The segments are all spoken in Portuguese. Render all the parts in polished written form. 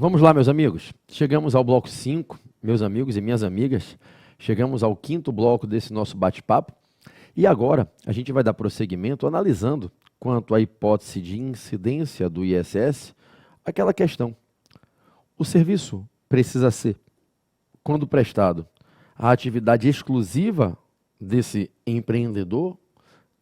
Vamos lá, meus amigos. Chegamos ao bloco 5, meus amigos e minhas amigas. Chegamos ao quinto bloco desse nosso bate-papo. E agora a gente vai dar prosseguimento analisando, quanto à hipótese de incidência do ISS, aquela questão. O serviço precisa ser, quando prestado, a atividade exclusiva desse empreendedor,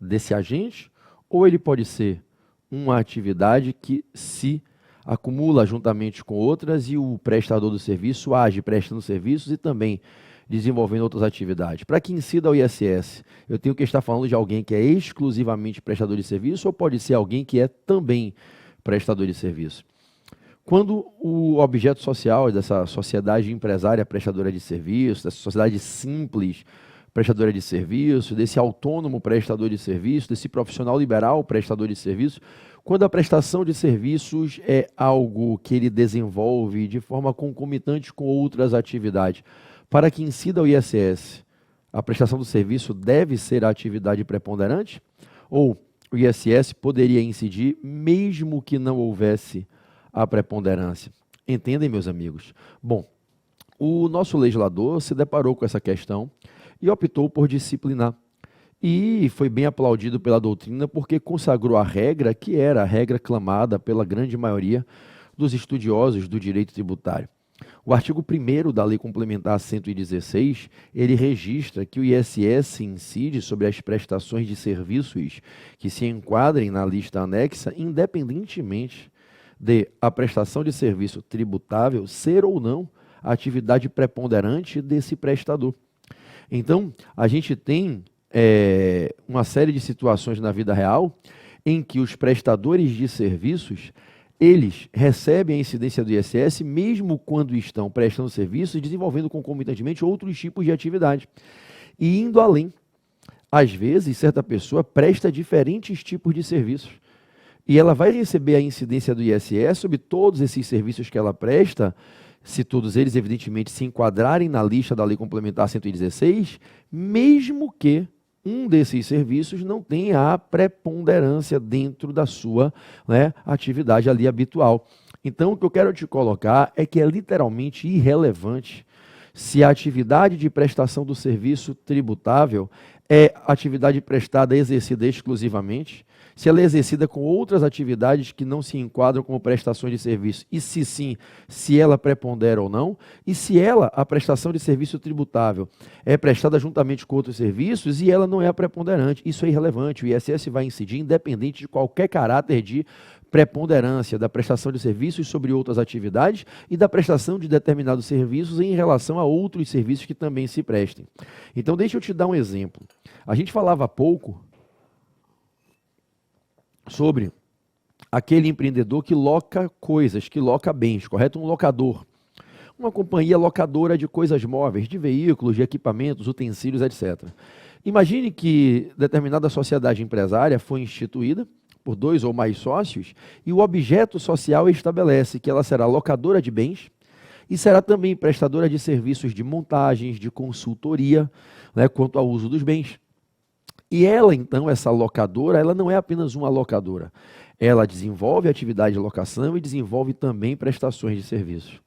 desse agente, ou ele pode ser uma atividade que se acumula juntamente com outras e o prestador do serviço age prestando serviços e também desenvolvendo outras atividades. Para que incida o ISS, eu tenho que estar falando de alguém que é exclusivamente prestador de serviço ou pode ser alguém que é também prestador de serviço? Quando o objeto social dessa sociedade empresária prestadora de serviço, dessa sociedade simples prestadora de serviço, desse autônomo prestador de serviço, desse profissional liberal prestador de serviço, quando a prestação de serviços é algo que ele desenvolve de forma concomitante com outras atividades, para que incida o ISS, a prestação do serviço deve ser a atividade preponderante? Ou o ISS poderia incidir mesmo que não houvesse a preponderância? Entendem, meus amigos? Bom, o nosso legislador se deparou com essa questão e optou por disciplinar. E foi bem aplaudido pela doutrina porque consagrou a regra que era a regra clamada pela grande maioria dos estudiosos do direito tributário. O artigo 1º da Lei Complementar 116, ele registra que o ISS incide sobre as prestações de serviços que se enquadrem na lista anexa, independentemente de a prestação de serviço tributável ser ou não a atividade preponderante desse prestador. Então, a gente tem uma série de situações na vida real em que os prestadores de serviços, eles recebem a incidência do ISS mesmo quando estão prestando serviço e desenvolvendo concomitantemente outros tipos de atividade. E indo além, às vezes, certa pessoa presta diferentes tipos de serviços. E ela vai receber a incidência do ISS sobre todos esses serviços que ela presta, se todos eles, evidentemente, se enquadrarem na lista da Lei Complementar 116, mesmo que um desses serviços não tenha a preponderância dentro da sua atividade ali habitual. Então, o que eu quero te colocar é que é literalmente irrelevante se a atividade de prestação do serviço tributável é atividade prestada, exercida exclusivamente, se ela é exercida com outras atividades que não se enquadram como prestações de serviço, e se sim, se ela prepondera ou não, e se ela, a prestação de serviço tributável, é prestada juntamente com outros serviços e ela não é a preponderante. Isso é irrelevante, o ISS vai incidir independente de qualquer caráter de preponderância da prestação de serviços sobre outras atividades e da prestação de determinados serviços em relação a outros serviços que também se prestem. Então, deixa eu te dar um exemplo. A gente falava há pouco sobre aquele empreendedor que loca coisas, que loca bens, correto? Um locador. Uma companhia locadora de coisas móveis, de veículos, de equipamentos, utensílios, etc. Imagine que determinada sociedade empresária foi instituída por 2 ou mais sócios e o objeto social estabelece que ela será locadora de bens e será também prestadora de serviços de montagens, de consultoria, quanto ao uso dos bens. E ela, então, essa locadora, ela não é apenas uma locadora. Ela desenvolve atividade de locação e desenvolve também prestações de serviços.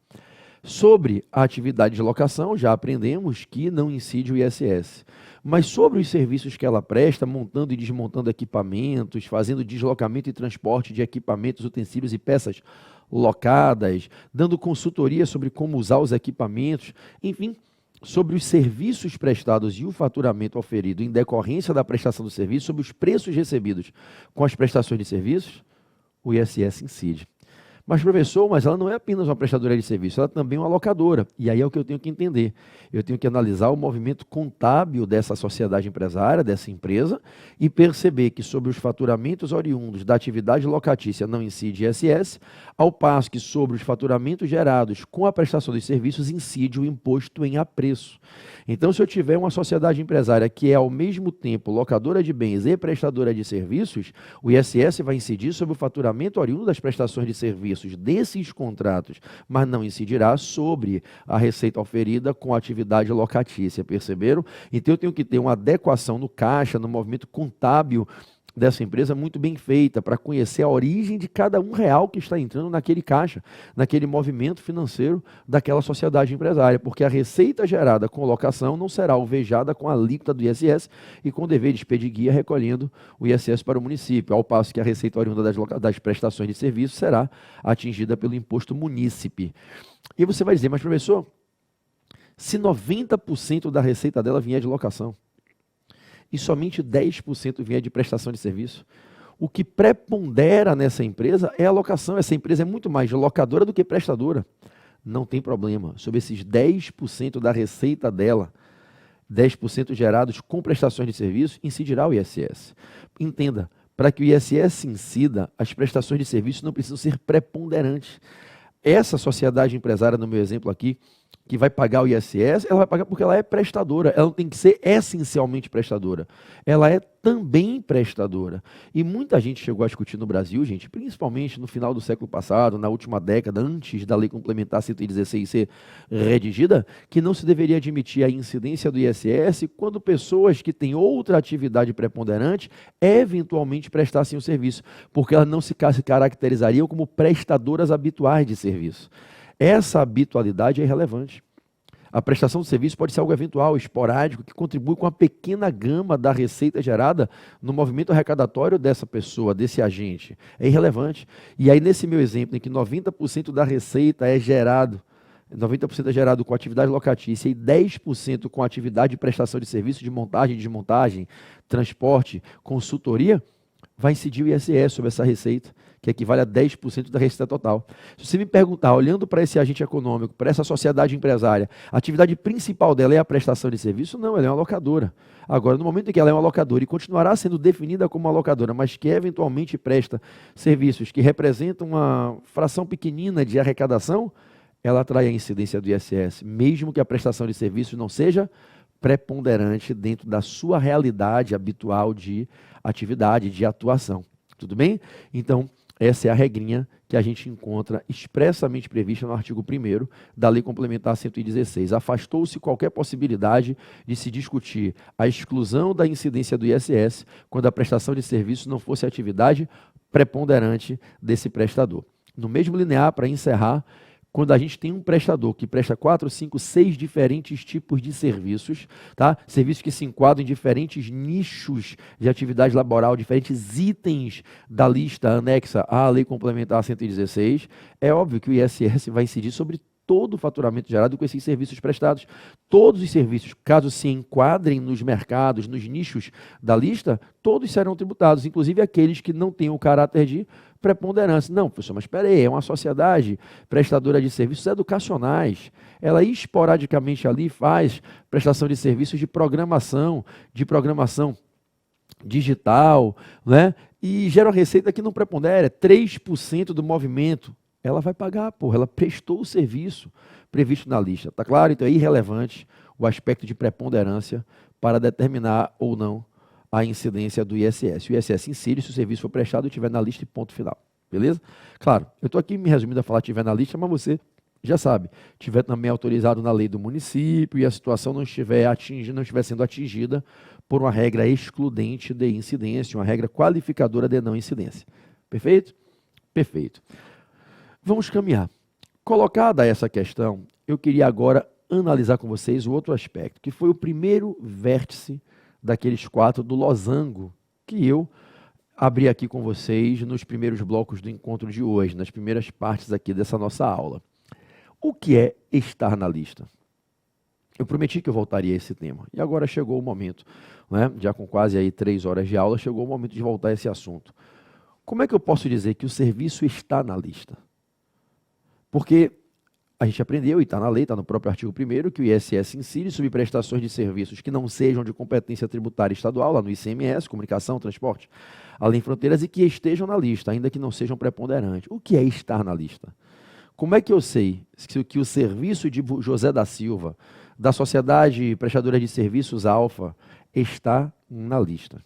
Sobre a atividade de locação, já aprendemos que não incide o ISS. Mas sobre os serviços que ela presta, montando e desmontando equipamentos, fazendo deslocamento e transporte de equipamentos, utensílios e peças locadas, dando consultoria sobre como usar os equipamentos, enfim, sobre os serviços prestados e o faturamento oferido em decorrência da prestação do serviço, sobre os preços recebidos com as prestações de serviços, o ISS incide. Mas, professor, mas ela não é apenas uma prestadora de serviço, ela também é uma locadora. E aí é o que eu tenho que entender. Eu tenho que analisar o movimento contábil dessa sociedade empresária, dessa empresa, e perceber que sobre os faturamentos oriundos da atividade locatícia não incide ISS, ao passo que sobre os faturamentos gerados com a prestação dos serviços incide o imposto em apreço. Então, se eu tiver uma sociedade empresária que é ao mesmo tempo locadora de bens e prestadora de serviços, o ISS vai incidir sobre o faturamento oriundo das prestações de serviços desses contratos, mas não incidirá sobre a receita oferida com a atividade locatícia, perceberam? Então eu tenho que ter uma adequação no caixa, no movimento contábil dessa empresa muito bem feita para conhecer a origem de cada R$ 1 que está entrando naquele caixa, naquele movimento financeiro daquela sociedade empresária, porque a receita gerada com locação não será alvejada com a alíquota do ISS e com o dever de expedir guia recolhendo o ISS para o município, ao passo que a receita oriunda das prestações de serviço será atingida pelo imposto munícipe. E você vai dizer, mas professor, se 90% da receita dela vier de locação e somente 10% vier de prestação de serviço, o que prepondera nessa empresa é a locação. Essa empresa é muito mais locadora do que prestadora. Não tem problema. Sobre esses 10% da receita dela, 10% gerados com prestações de serviço, incidirá o ISS. Entenda, para que o ISS incida, as prestações de serviço não precisam ser preponderantes. Essa sociedade empresária, no meu exemplo aqui, que vai pagar o ISS, ela vai pagar porque ela é prestadora. Ela não tem que ser essencialmente prestadora. Ela é também prestadora. E muita gente chegou a discutir no Brasil, gente, principalmente no final do século passado, na última década, antes da Lei Complementar 116 ser redigida, que não se deveria admitir a incidência do ISS quando pessoas que têm outra atividade preponderante eventualmente prestassem o serviço, porque elas não se caracterizariam como prestadoras habituais de serviço. Essa habitualidade é irrelevante. A prestação de serviço pode ser algo eventual, esporádico, que contribui com a pequena gama da receita gerada no movimento arrecadatório dessa pessoa, desse agente. É irrelevante. E aí, nesse meu exemplo, em que 90% da receita é gerado, 90% é gerado com atividade locatícia e 10% com atividade de prestação de serviço de montagem, desmontagem, transporte, consultoria, vai incidir o ISS sobre essa receita, que equivale a 10% da receita total. Se você me perguntar, olhando para esse agente econômico, para essa sociedade empresária, a atividade principal dela é a prestação de serviço? Não, ela é uma locadora. Agora, no momento em que ela é uma locadora e continuará sendo definida como uma locadora, mas que eventualmente presta serviços que representam uma fração pequenina de arrecadação, ela atrai a incidência do ISS, mesmo que a prestação de serviços não seja preponderante dentro da sua realidade habitual de atividade, de atuação. Tudo bem? Então, essa é a regrinha que a gente encontra expressamente prevista no artigo 1º da Lei Complementar 116. Afastou-se qualquer possibilidade de se discutir a exclusão da incidência do ISS quando a prestação de serviço não fosse atividade preponderante desse prestador. No mesmo linear, para encerrar, quando a gente tem um prestador que presta 4, 5, 6 diferentes tipos de serviços, tá? Serviços que se enquadram em diferentes nichos de atividade laboral, diferentes itens da lista anexa à Lei Complementar 116, é óbvio que o ISS vai incidir sobre todo o faturamento gerado com esses serviços prestados. Todos os serviços, caso se enquadrem nos mercados, nos nichos da lista, todos serão tributados, inclusive aqueles que não têm o caráter de preponderância. Não, professor, mas espera aí, é uma sociedade prestadora de serviços educacionais. Ela esporadicamente ali faz prestação de serviços de programação digital, né? E gera uma receita que não prepondera, 3% do movimento. Ela vai pagar, ela prestou o serviço previsto na lista. Tá claro? Então é irrelevante o aspecto de preponderância para determinar ou não a incidência do ISS. O ISS incide se o serviço for prestado e estiver na lista e ponto final. Beleza? Claro, eu estou aqui me resumindo a falar estiver na lista, mas você já sabe, estiver também autorizado na lei do município e a situação não estiver sendo atingida por uma regra excludente de incidência, uma regra qualificadora de não incidência. Perfeito? Perfeito. Vamos caminhar. Colocada essa questão, eu queria agora analisar com vocês o outro aspecto, que foi o primeiro vértice daqueles 4 do losango que eu abri aqui com vocês nos primeiros blocos do encontro de hoje, nas primeiras partes aqui dessa nossa aula. O que é estar na lista? Eu prometi que eu voltaria a esse tema, e agora chegou o momento, né? Já com quase aí 3 horas de aula, chegou o momento de voltar a esse assunto. Como é que eu posso dizer que o serviço está na lista? Porque a gente aprendeu, e está na lei, está no próprio artigo 1º, que o ISS incide sobre prestações de serviços que não sejam de competência tributária estadual, lá no ICMS, comunicação, transporte, além fronteiras, e que estejam na lista, ainda que não sejam preponderantes. O que é estar na lista? Como é que eu sei que o serviço de José da Silva, da Sociedade Prestadora de Serviços Alfa, está na lista?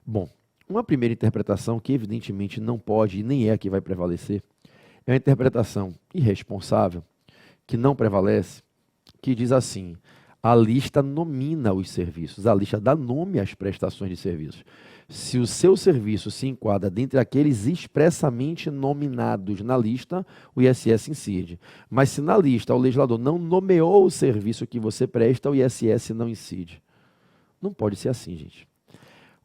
Bom, uma primeira interpretação que evidentemente não pode e nem é a que vai prevalecer, é uma interpretação irresponsável, que não prevalece, que diz assim: A lista nomina os serviços, a lista dá nome às prestações de serviços. Se o seu serviço se enquadra dentre aqueles expressamente nominados na lista, o ISS incide. Mas se na lista o legislador não nomeou o serviço que você presta, o ISS não incide. Não pode ser assim, gente.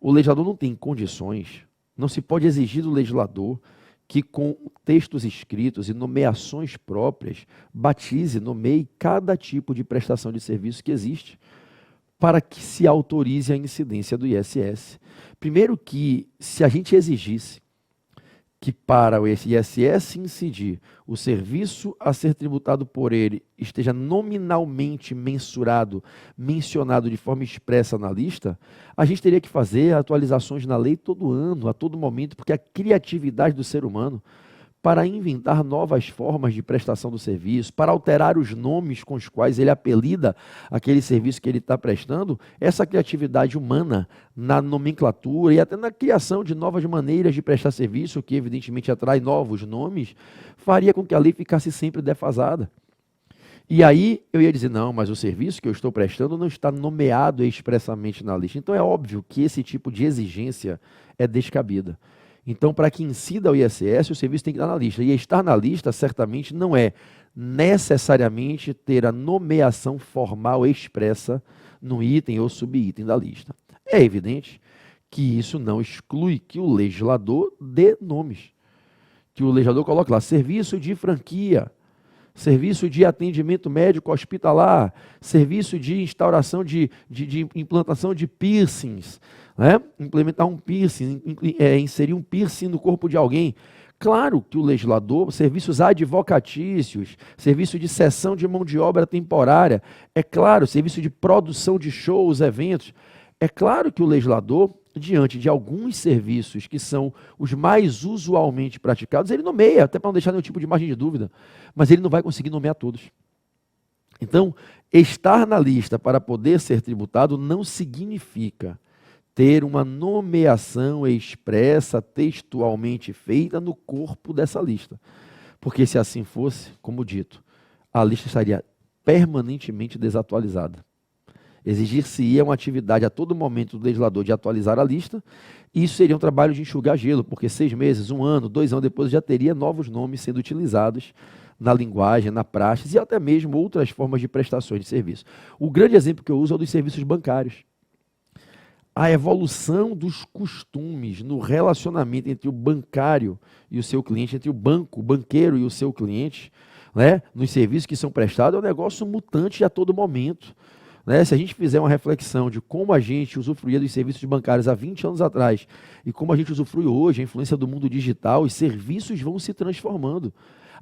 O legislador não tem condições, não se pode exigir do legislador que com textos escritos e nomeações próprias, batize, nomeie cada tipo de prestação de serviço que existe, para que se autorize a incidência do ISS. Primeiro que, se a gente exigisse que para o ISS incidir, o serviço a ser tributado por ele esteja nominalmente mencionado de forma expressa na lista, a gente teria que fazer atualizações na lei todo ano, a todo momento, porque a criatividade do ser humano para inventar novas formas de prestação do serviço, para alterar os nomes com os quais ele apelida aquele serviço que ele está prestando, essa criatividade humana na nomenclatura e até na criação de novas maneiras de prestar serviço, que evidentemente atrai novos nomes, faria com que a lei ficasse sempre defasada. E aí eu ia dizer, não, mas o serviço que eu estou prestando não está nomeado expressamente na lista. Então é óbvio que esse tipo de exigência é descabida. Então, para que incida o ISS, o serviço tem que estar na lista. E estar na lista, certamente, não é necessariamente ter a nomeação formal expressa no item ou subitem da lista. É evidente que isso não exclui que o legislador dê nomes. Que o legislador coloque lá, serviço de franquia, serviço de atendimento médico hospitalar, serviço de instauração de implantação de piercings, né? Implementar um piercing, inserir um piercing no corpo de alguém. Claro que o legislador, serviços advocatícios, serviço de cessão de mão de obra temporária, é claro, serviço de produção de shows, eventos, é claro que o legislador, diante de alguns serviços que são os mais usualmente praticados, ele nomeia, até para não deixar nenhum tipo de margem de dúvida, mas ele não vai conseguir nomear todos. Então, estar na lista para poder ser tributado não significa ter uma nomeação expressa, textualmente feita no corpo dessa lista. Porque se assim fosse, como dito, a lista estaria permanentemente desatualizada. Exigir-se-ia uma atividade a todo momento do legislador de atualizar a lista, e isso seria um trabalho de enxugar gelo, porque 6 meses, 1 ano, 2 anos depois já teria novos nomes sendo utilizados na linguagem, na praxis e até mesmo outras formas de prestações de serviço. O grande exemplo que eu uso é o dos serviços bancários. A evolução dos costumes no relacionamento entre o bancário e o seu cliente, entre o banco, o banqueiro e o seu cliente, né, nos serviços que são prestados, é um negócio mutante a todo momento. Né? Se a gente fizer uma reflexão de como a gente usufruía dos serviços bancários há 20 anos atrás e como a gente usufrui hoje, a influência do mundo digital, os serviços vão se transformando.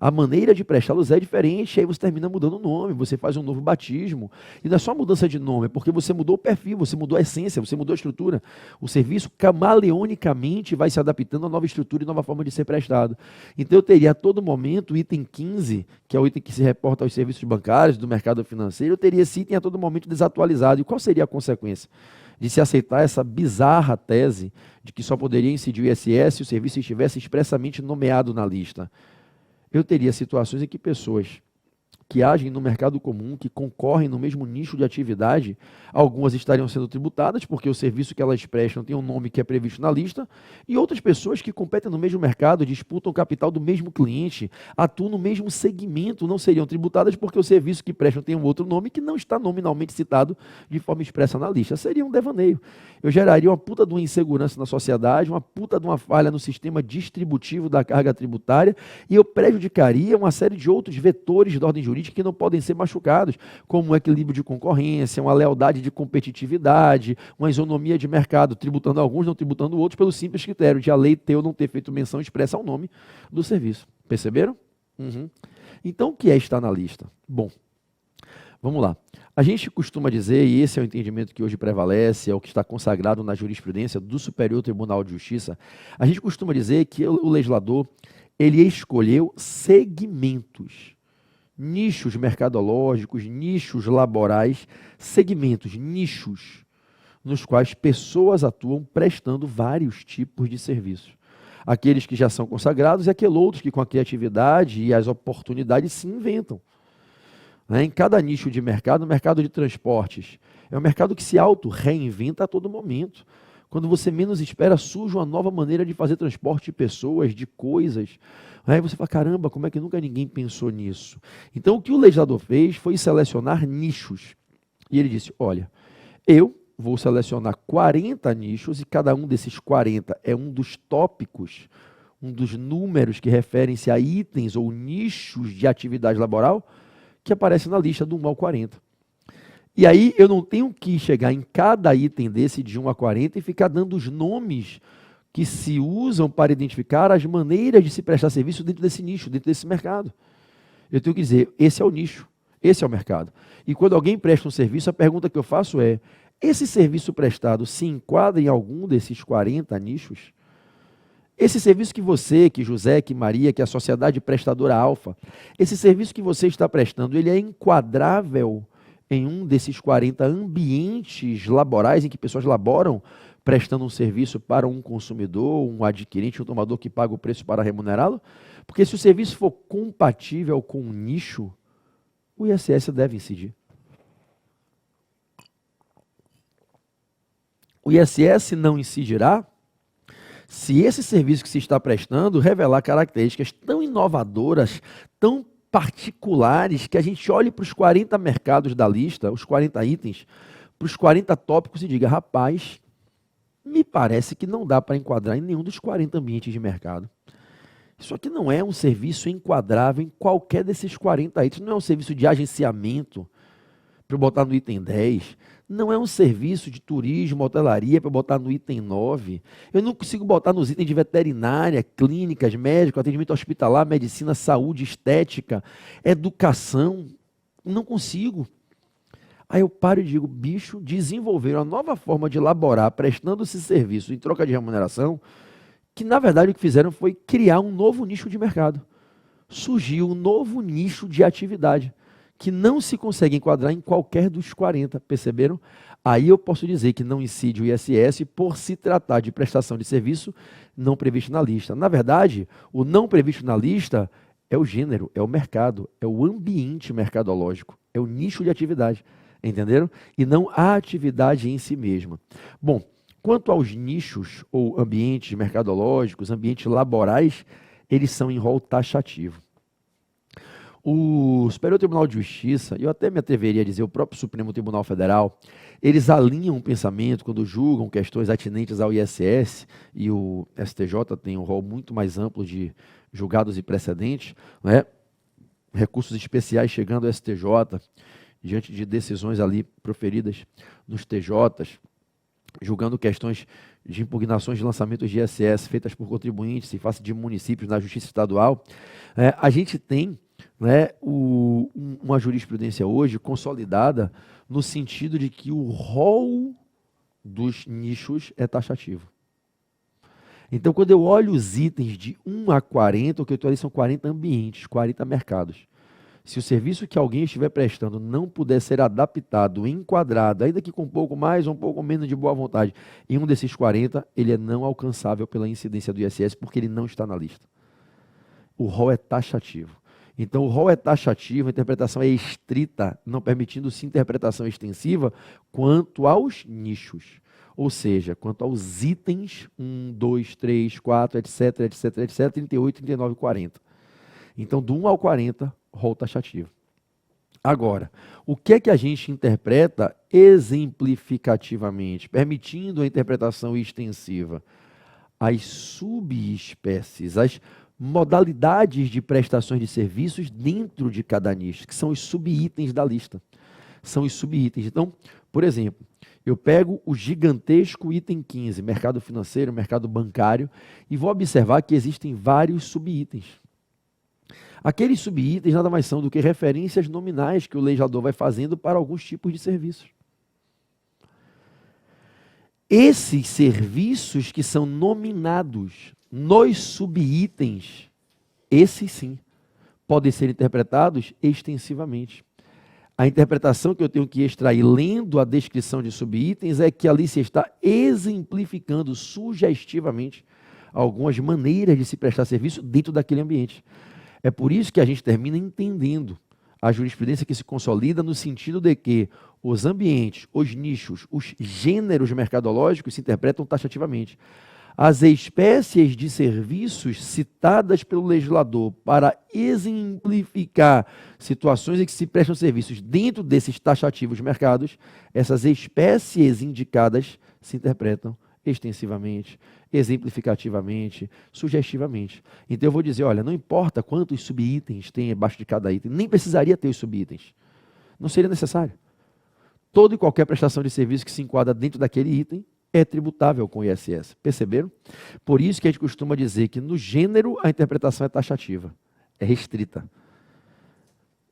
A maneira de prestá-los é diferente, aí você termina mudando o nome, você faz um novo batismo. E não é só mudança de nome, é porque você mudou o perfil, você mudou a essência, você mudou a estrutura. O serviço camaleonicamente vai se adaptando a nova estrutura e nova forma de ser prestado. Então eu teria a todo momento o item 15, que é o item que se reporta aos serviços bancários, do mercado financeiro, eu teria esse item a todo momento desatualizado. E qual seria a consequência de se aceitar essa bizarra tese de que só poderia incidir o ISS se o serviço estivesse expressamente nomeado na lista? Eu teria situações em que pessoas que agem no mercado comum, que concorrem no mesmo nicho de atividade, algumas estariam sendo tributadas, porque o serviço que elas prestam tem um nome que é previsto na lista, e outras pessoas que competem no mesmo mercado, disputam o capital do mesmo cliente, atuam no mesmo segmento, não seriam tributadas porque o serviço que prestam tem um outro nome que não está nominalmente citado de forma expressa na lista. Seria um devaneio. Eu geraria uma puta de uma insegurança na sociedade, uma puta de uma falha no sistema distributivo da carga tributária, e eu prejudicaria uma série de outros vetores de ordem jurídica que não podem ser machucados, como um equilíbrio de concorrência, uma lealdade de competitividade, uma isonomia de mercado, tributando alguns, não tributando outros, pelo simples critério de a lei ter ou não ter feito menção expressa ao nome do serviço. Perceberam? Então, o que é estar na lista? Bom, vamos lá. A gente costuma dizer, e esse é o entendimento que hoje prevalece, é o que está consagrado na jurisprudência do Superior Tribunal de Justiça, a gente costuma dizer que o legislador, ele escolheu segmentos, nichos mercadológicos, nichos laborais, segmentos, nichos, nos quais pessoas atuam prestando vários tipos de serviços. Aqueles que já são consagrados e aqueles outros que com a criatividade e as oportunidades se inventam. né? Em cada nicho de mercado, o mercado de transportes é um mercado que se auto-reinventa a todo momento. Quando você menos espera, surge uma nova maneira de fazer transporte de pessoas, de coisas. Aí você fala, caramba, como é que nunca ninguém pensou nisso? Então, o que o legislador fez foi selecionar nichos. E ele disse, olha, eu vou selecionar 40 nichos e cada um desses 40 é um dos tópicos, um dos números que referem-se a itens ou nichos de atividade laboral que aparecem na lista do 1 ao 40. E aí eu não tenho que chegar em cada item desse de 1 a 40 e ficar dando os nomes que se usam para identificar as maneiras de se prestar serviço dentro desse nicho, dentro desse mercado. Eu tenho que dizer, esse é o nicho, esse é o mercado. E quando alguém presta um serviço, a pergunta que eu faço é, esse serviço prestado se enquadra em algum desses 40 nichos? Esse serviço que você, que José, que Maria, que a sociedade prestadora Alfa, esse serviço que você está prestando, ele é enquadrável em um desses 40 ambientes laborais em que pessoas laboram prestando um serviço para um consumidor, um adquirente, um tomador que paga o preço para remunerá-lo? Porque se o serviço for compatível com um nicho, o ISS deve incidir. O ISS não incidirá se esse serviço que se está prestando revelar características tão inovadoras, tão particulares, que a gente olhe para os 40 mercados da lista, os 40 itens, para os 40 tópicos e diga, rapaz, me parece que não dá para enquadrar em nenhum dos 40 ambientes de mercado. Isso aqui não é um serviço enquadrável em qualquer desses 40 itens, não é um serviço de agenciamento para eu botar no item 10, não é um serviço de turismo, hotelaria para eu botar no item 9, eu não consigo botar nos itens de veterinária, clínicas, médico, atendimento hospitalar, medicina, saúde, estética, educação, não consigo. Aí eu paro e digo, bicho, desenvolveram uma nova forma de elaborar, prestando esse serviço em troca de remuneração, que na verdade o que fizeram foi criar um novo nicho de mercado. Surgiu um novo nicho de atividade, que não se consegue enquadrar em qualquer dos 40, perceberam? Aí eu posso dizer que não incide o ISS por se tratar de prestação de serviço não previsto na lista. Na verdade, o não previsto na lista é o gênero, é o mercado, é o ambiente mercadológico, é o nicho de atividade, entenderam? E não a atividade em si mesma. Bom, quanto aos nichos ou ambientes mercadológicos, ambientes laborais, eles são em rol taxativo. O Superior Tribunal de Justiça, e eu até me atreveria a dizer o próprio Supremo Tribunal Federal, eles alinham o pensamento quando julgam questões atinentes ao ISS, e o STJ tem um rol muito mais amplo de julgados e precedentes, né? Recursos especiais chegando ao STJ, diante de decisões ali proferidas nos TJs, julgando questões de impugnações de lançamentos de ISS feitas por contribuintes em face de municípios na Justiça Estadual. A gente tem, né, uma jurisprudência hoje consolidada no sentido de que o rol dos nichos é taxativo. Então, quando eu olho os itens de 1 a 40, o que eu estou ali são 40 ambientes, 40 mercados. Se o serviço que alguém estiver prestando não puder ser adaptado, enquadrado, ainda que com um pouco mais ou um pouco menos de boa vontade, em um desses 40, ele é não alcançável pela incidência do ISS, porque ele não está na lista. O rol é taxativo. Então, o rol é taxativo, a interpretação é estrita, não permitindo-se interpretação extensiva quanto aos nichos. Ou seja, quanto aos itens 1, 2, 3, 4, etc, etc, etc, 38, 39, 40. Então, do 1 ao 40, rol taxativo. Agora, o que é que a gente interpreta exemplificativamente, permitindo a interpretação extensiva? As subespécies, as modalidades de prestações de serviços dentro de cada nicho, que são os subitens da lista. São os subitens. Então, por exemplo, eu pego o gigantesco item 15, mercado financeiro, mercado bancário, e vou observar que existem vários subitens. Aqueles subitens nada mais são do que referências nominais que o legislador vai fazendo para alguns tipos de serviços. Esses serviços que são nominados nos subitens, esses sim, podem ser interpretados extensivamente. A interpretação que eu tenho que extrair lendo a descrição de subitens é que ali se está exemplificando sugestivamente algumas maneiras de se prestar serviço dentro daquele ambiente. É por isso que a gente termina entendendo a jurisprudência que se consolida no sentido de que os ambientes, os nichos, os gêneros mercadológicos se interpretam taxativamente. As espécies de serviços citadas pelo legislador para exemplificar situações em que se prestam serviços dentro desses taxativos mercados, essas espécies indicadas se interpretam extensivamente, exemplificativamente, sugestivamente. Então eu vou dizer, olha, não importa quantos subitens tem abaixo de cada item, nem precisaria ter os subitens. Não seria necessário. Toda e qualquer prestação de serviço que se enquadra dentro daquele item é tributável com o ISS. Perceberam? Por isso que a gente costuma dizer que no gênero a interpretação é taxativa, é restrita.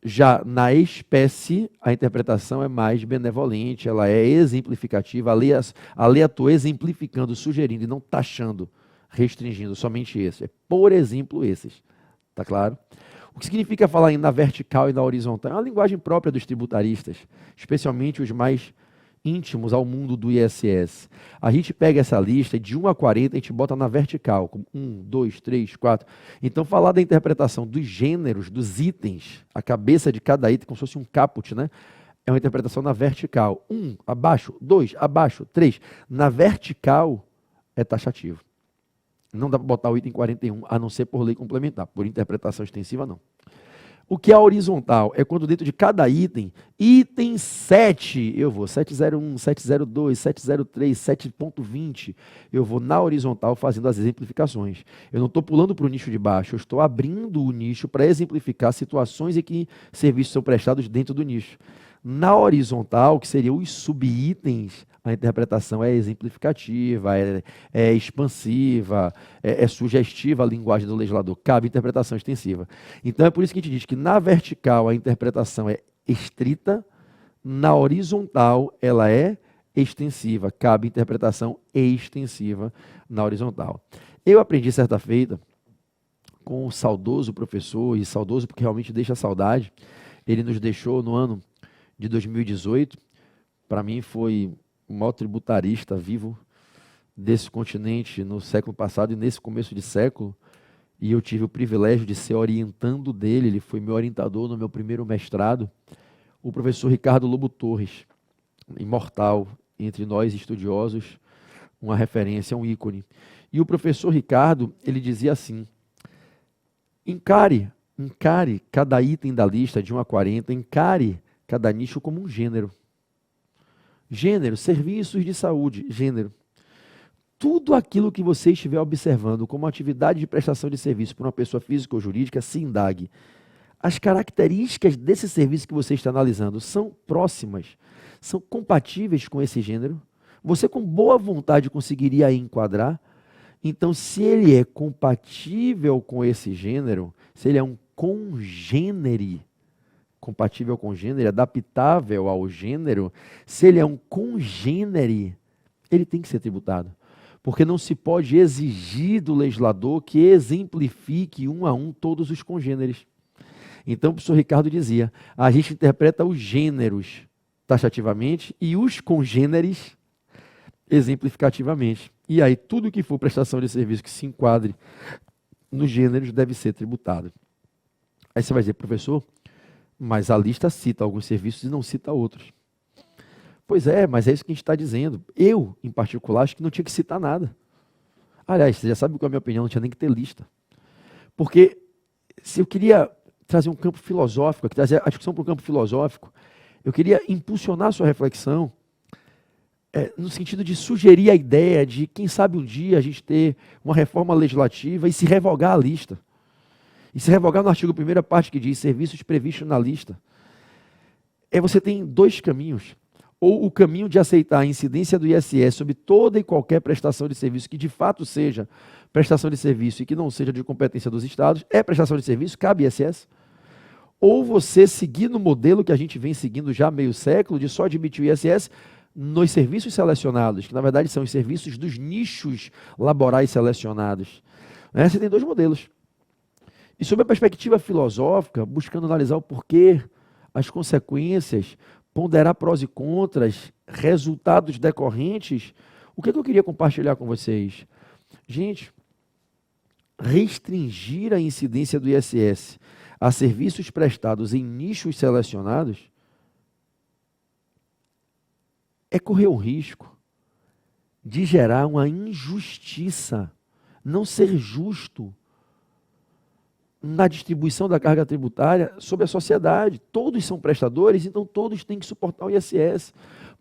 Já na espécie, a interpretação é mais benevolente, ela é exemplificativa, a lei atua exemplificando, sugerindo e não taxando, restringindo somente esse. É, por exemplo, esses. Tá claro? O que significa falar na vertical e na horizontal? É uma linguagem própria dos tributaristas, especialmente os mais íntimos ao mundo do ISS. A gente pega essa lista e de 1 a 40 a gente bota na vertical, como 1, 2, 3, 4. Então, falar da interpretação dos gêneros, dos itens, a cabeça de cada item, como se fosse um caput, né? É uma interpretação na vertical. 1, abaixo, 2, abaixo, 3. Na vertical é taxativo. Não dá para botar o item 41, a não ser por lei complementar. Por interpretação extensiva, não. O que é horizontal? É quando dentro de cada item, item 7, eu vou 701, 702, 703, 7.20, eu vou na horizontal fazendo as exemplificações. Eu não estou pulando para o nicho de baixo, eu estou abrindo o nicho para exemplificar situações em que serviços são prestados dentro do nicho. Na horizontal, que seriam os subitens, a interpretação é exemplificativa, é expansiva, é sugestiva a linguagem do legislador, cabe interpretação extensiva. Então é por isso que a gente diz que na vertical a interpretação é estrita, na horizontal ela é extensiva, cabe interpretação extensiva na horizontal. Eu aprendi certa feita com o saudoso professor, e saudoso porque realmente deixa saudade, ele nos deixou no ano de 2018, para mim foi o maior tributarista vivo desse continente no século passado e nesse começo de século, e eu tive o privilégio de ser orientando dele, ele foi meu orientador no meu primeiro mestrado, o professor Ricardo Lobo Torres, imortal entre nós estudiosos, uma referência, um ícone. E o professor Ricardo, ele dizia assim, encare cada item da lista de 1 a 40, encare cada nicho como um gênero. Gênero, serviços de saúde, gênero. Tudo aquilo que você estiver observando como atividade de prestação de serviço por uma pessoa física ou jurídica, se indague. As características desse serviço que você está analisando são próximas, são compatíveis com esse gênero? Você com boa vontade conseguiria enquadrar? Então, se ele é compatível com esse gênero, se ele é um congênere, compatível com o gênero, adaptável ao gênero, se ele é um congênere, ele tem que ser tributado. Porque não se pode exigir do legislador que exemplifique um a um todos os congêneres. Então o professor Ricardo dizia, a gente interpreta os gêneros taxativamente e os congêneres exemplificativamente. E aí tudo que for prestação de serviço que se enquadre nos gêneros deve ser tributado. Aí você vai dizer, professor, mas a lista cita alguns serviços e não cita outros. Pois é, mas é isso que a gente está dizendo. Eu, em particular, acho que não tinha que citar nada. Aliás, você já sabe qual é a minha opinião, não tinha nem que ter lista. Porque se eu queria trazer um campo filosófico, trazer a discussão para o campo filosófico, eu queria impulsionar a sua reflexão no sentido de sugerir a ideia de, quem sabe um dia, a gente ter uma reforma legislativa e se revogar a lista. E se revogar no artigo 1ª parte que diz serviços previstos na lista. Você tem dois caminhos. Ou o caminho de aceitar a incidência do ISS sobre toda e qualquer prestação de serviço que de fato seja prestação de serviço e que não seja de competência dos estados, é prestação de serviço, cabe ISS. Ou você seguir no modelo que a gente vem seguindo já há meio século, de só admitir o ISS nos serviços selecionados, que na verdade são os serviços dos nichos laborais selecionados. Você tem dois modelos. E sob a perspectiva filosófica, buscando analisar o porquê, as consequências, ponderar prós e contras, resultados decorrentes, o que eu queria compartilhar com vocês? Gente, restringir a incidência do ISS a serviços prestados em nichos selecionados é correr o risco de gerar uma injustiça, não ser justo na distribuição da carga tributária sobre a sociedade. Todos são prestadores, então todos têm que suportar o ISS.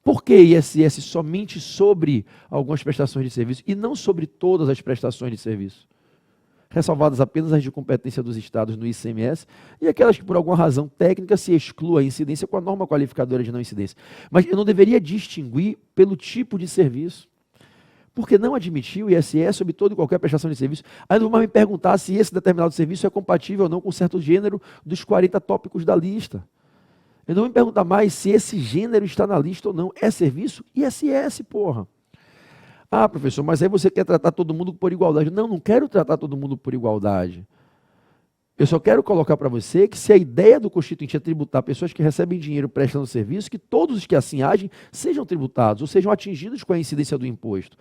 Por que ISS somente sobre algumas prestações de serviço e não sobre todas as prestações de serviço? Ressalvadas apenas as de competência dos estados no ICMS e aquelas que por alguma razão técnica se exclua a incidência com a norma qualificadora de não incidência. Mas eu não deveria distinguir pelo tipo de serviço. Porque não admitir o ISS sobre toda e qualquer prestação de serviço. Aí não vai me perguntar se esse determinado serviço é compatível ou não com certo gênero dos 40 tópicos da lista. Eu não vou me perguntar mais se esse gênero está na lista ou não. É serviço ISS, porra. Ah, professor, mas aí você quer tratar todo mundo por igualdade. Não, não quero tratar todo mundo por igualdade. Eu só quero colocar para você que se a ideia do Constituinte é tributar pessoas que recebem dinheiro prestando serviço, que todos os que assim agem sejam tributados, ou sejam atingidos com a incidência do imposto.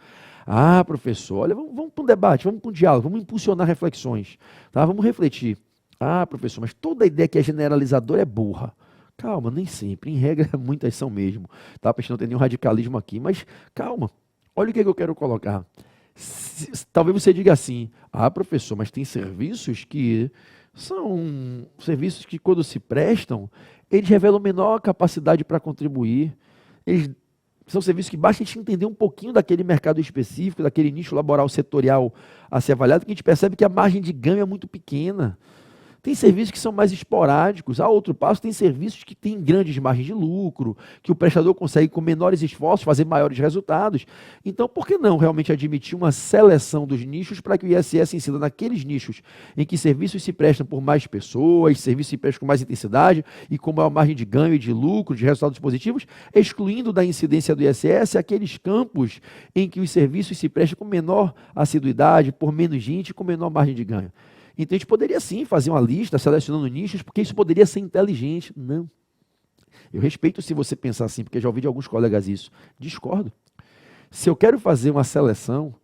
Ah, professor, olha, vamos para um debate, vamos para um diálogo, vamos impulsionar reflexões, tá? Vamos refletir. Ah, professor, mas toda ideia que é generalizadora é burra. Calma, nem sempre, em regra muitas são mesmo, tá? Para a gente não ter nenhum radicalismo aqui, mas calma, olha o que eu quero colocar. Talvez você diga assim, ah, professor, mas tem serviços que são serviços que, quando se prestam, eles revelam menor capacidade para contribuir. Eles são serviços que basta a gente entender um pouquinho daquele mercado específico, daquele nicho laboral setorial a ser avaliado, que a gente percebe que a margem de ganho é muito pequena. Tem serviços que são mais esporádicos. A outro passo, tem serviços que têm grandes margens de lucro, que o prestador consegue, com menores esforços, fazer maiores resultados. Então, por que não realmente admitir uma seleção dos nichos para que o ISS incida naqueles nichos em que serviços se prestam por mais pessoas, serviços se prestam com mais intensidade e com maior margem de ganho e de lucro, de resultados positivos, excluindo da incidência do ISS aqueles campos em que os serviços se prestam com menor assiduidade, por menos gente e com menor margem de ganho. Então a gente poderia sim fazer uma lista selecionando nichos, porque isso poderia ser inteligente. Não. Eu respeito se você pensar assim, porque já ouvi de alguns colegas isso. Discordo. Se eu quero fazer uma seleção,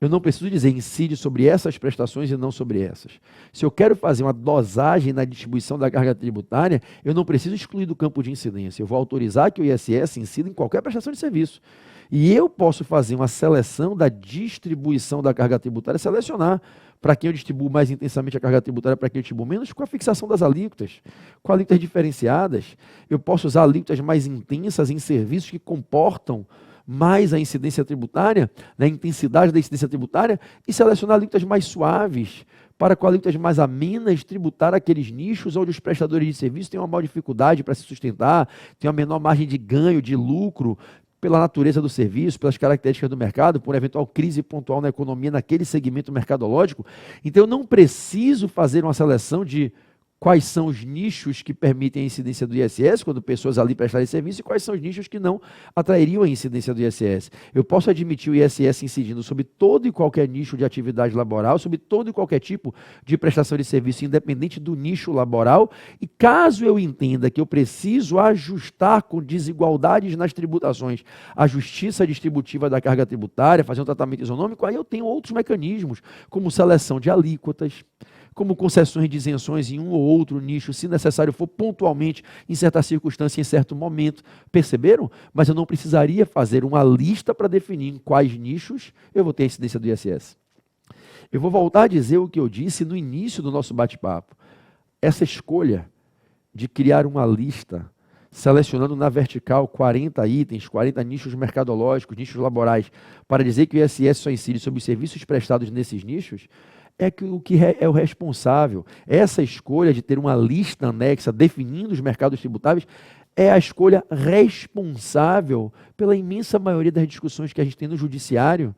eu não preciso dizer incide sobre essas prestações e não sobre essas. Se eu quero fazer uma dosagem na distribuição da carga tributária, eu não preciso excluir do campo de incidência. Eu vou autorizar que o ISS incida em qualquer prestação de serviço. E eu posso fazer uma seleção da distribuição da carga tributária, selecionar para quem eu distribuo mais intensamente a carga tributária, para quem eu distribuo menos, com a fixação das alíquotas, com alíquotas diferenciadas. Eu posso usar alíquotas mais intensas em serviços que comportam mais a incidência tributária, a intensidade da incidência tributária, e selecionar alíquotas mais suaves, para com alíquotas mais amenas, tributar aqueles nichos onde os prestadores de serviço têm uma maior dificuldade para se sustentar, têm uma menor margem de ganho, de lucro, pela natureza do serviço, pelas características do mercado, por eventual crise pontual na economia, naquele segmento mercadológico. Então, eu não preciso fazer uma seleção de quais são os nichos que permitem a incidência do ISS, quando pessoas ali prestarem serviço, e quais são os nichos que não atrairiam a incidência do ISS. Eu posso admitir o ISS incidindo sobre todo e qualquer nicho de atividade laboral, sobre todo e qualquer tipo de prestação de serviço, independente do nicho laboral, e caso eu entenda que eu preciso ajustar com desigualdades nas tributações a justiça distributiva da carga tributária, fazer um tratamento isonômico, aí eu tenho outros mecanismos, como seleção de alíquotas, como concessões de isenções em um ou outro nicho, se necessário for pontualmente, em certa circunstância, em certo momento. Perceberam? Mas eu não precisaria fazer uma lista para definir em quais nichos eu vou ter a incidência do ISS. Eu vou voltar a dizer o que eu disse no início do nosso bate-papo. Essa escolha de criar uma lista, selecionando na vertical 40 itens, 40 nichos mercadológicos, nichos laborais, para dizer que o ISS só incide sobre os serviços prestados nesses nichos, é que o que é o responsável. Essa escolha de ter uma lista anexa definindo os mercados tributáveis é a escolha responsável pela imensa maioria das discussões que a gente tem no judiciário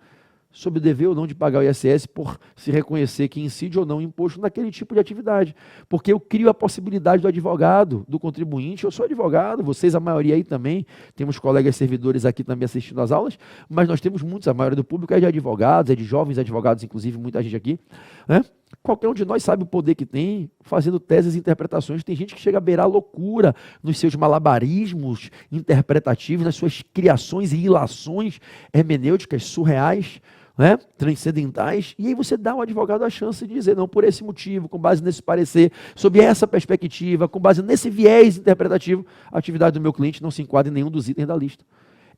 sobre o dever ou não de pagar o ISS por se reconhecer que incide ou não imposto naquele tipo de atividade. Porque eu crio a possibilidade do advogado, do contribuinte. Eu sou advogado, vocês, a maioria aí também, temos colegas servidores aqui também assistindo às aulas, mas nós temos muitos, a maioria do público é de advogados, é de jovens advogados, inclusive, muita gente aqui, né? Qualquer um de nós sabe o poder que tem fazendo teses e interpretações. Tem gente que chega a beirar a loucura nos seus malabarismos interpretativos, nas suas criações e ilações hermenêuticas surreais. né, transcendentais, e aí você dá ao advogado a chance de dizer, não, por esse motivo, com base nesse parecer, sob essa perspectiva, com base nesse viés interpretativo, a atividade do meu cliente não se enquadra em nenhum dos itens da lista.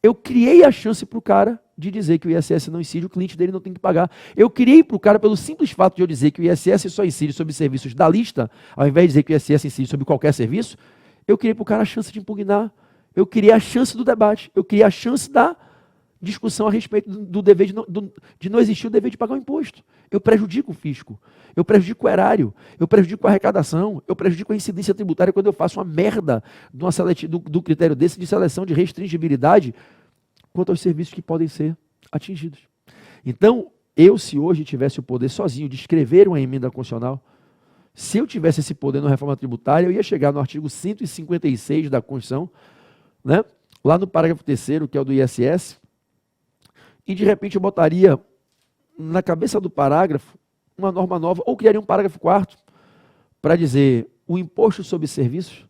Eu criei a chance para o cara de dizer que o ISS não incide, o cliente dele não tem que pagar. Eu criei para o cara, pelo simples fato de eu dizer que o ISS só incide sobre serviços da lista, ao invés de dizer que o ISS incide sobre qualquer serviço, eu criei para o cara a chance de impugnar, eu criei a chance do debate, eu criei a chance da discussão a respeito do dever de não existir o dever de pagar o imposto. Eu prejudico o fisco, eu prejudico o erário, eu prejudico a arrecadação, eu prejudico a incidência tributária quando eu faço uma merda do critério desse de seleção de restringibilidade quanto aos serviços que podem ser atingidos. Então, se hoje tivesse o poder sozinho de escrever uma emenda constitucional, se eu tivesse esse poder na reforma tributária, eu ia chegar no artigo 156 da Constituição, né, lá no parágrafo 3º, que é o do ISS, e de repente eu botaria na cabeça do parágrafo uma norma nova, ou criaria um parágrafo 4º para dizer o imposto sobre serviços,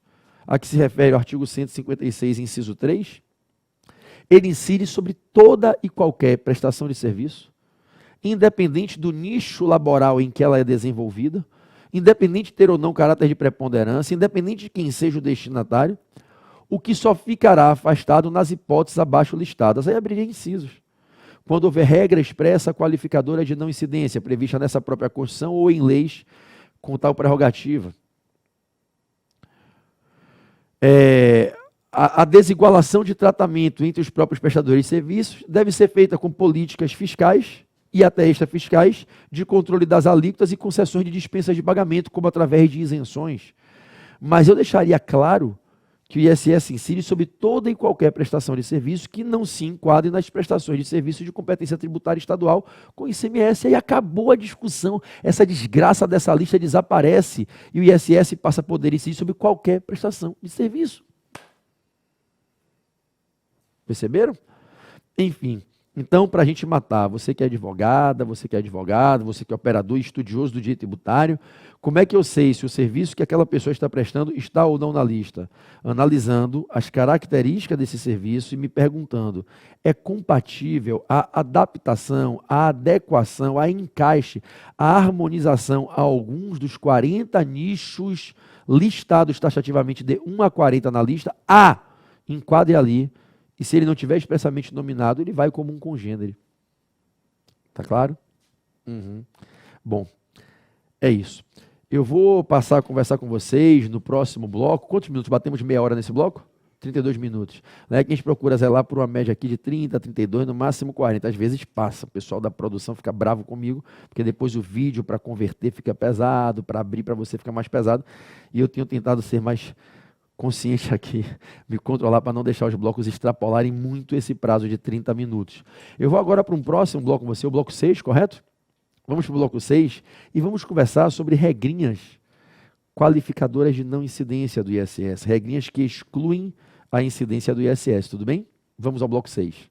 a que se refere ao artigo 156, inciso 3, ele incide sobre toda e qualquer prestação de serviço, independente do nicho laboral em que ela é desenvolvida, independente de ter ou não caráter de preponderância, independente de quem seja o destinatário, o que só ficará afastado nas hipóteses abaixo listadas. Aí abriria incisos. Quando houver regra expressa qualificadora de não incidência, prevista nessa própria Constituição ou em leis com tal prerrogativa. A desigualação de tratamento entre os próprios prestadores de serviços deve ser feita com políticas fiscais e até extrafiscais de controle das alíquotas e concessões de dispensas de pagamento, como através de isenções. Mas eu deixaria claro que o ISS incide sobre toda e qualquer prestação de serviço que não se enquadre nas prestações de serviço de competência tributária estadual com ICMS. Aí acabou a discussão, essa desgraça dessa lista desaparece e o ISS passa a poder incidir sobre qualquer prestação de serviço. Perceberam? Enfim, então, para a gente matar, você que é advogada, você que é advogado, você que é operador e estudioso do direito tributário, como é que eu sei se o serviço que aquela pessoa está prestando está ou não na lista? Analisando as características desse serviço e me perguntando, é compatível a adaptação, a adequação, a encaixe, a harmonização a alguns dos 40 nichos listados taxativamente de 1 a 40 na lista? Enquadre ali. E se ele não tiver expressamente nominado, ele vai como um congênere. Tá claro? Bom, é isso. Eu vou passar a conversar com vocês no próximo bloco. Quantos minutos? Batemos meia hora nesse bloco? 32 minutos. Né? Que a gente procura zelar por uma média aqui de 30, 32, no máximo 40. Às vezes passa. O pessoal da produção fica bravo comigo, porque depois o vídeo para converter fica pesado, para abrir para você fica mais pesado. E eu tenho tentado ser mais consciente aqui, me controlar para não deixar os blocos extrapolarem muito esse prazo de 30 minutos. Eu vou agora para um próximo bloco com você, o bloco 6, correto? Vamos para o bloco 6 e vamos conversar sobre regrinhas qualificadoras de não incidência do ISS, regrinhas que excluem a incidência do ISS, tudo bem? Vamos ao bloco 6.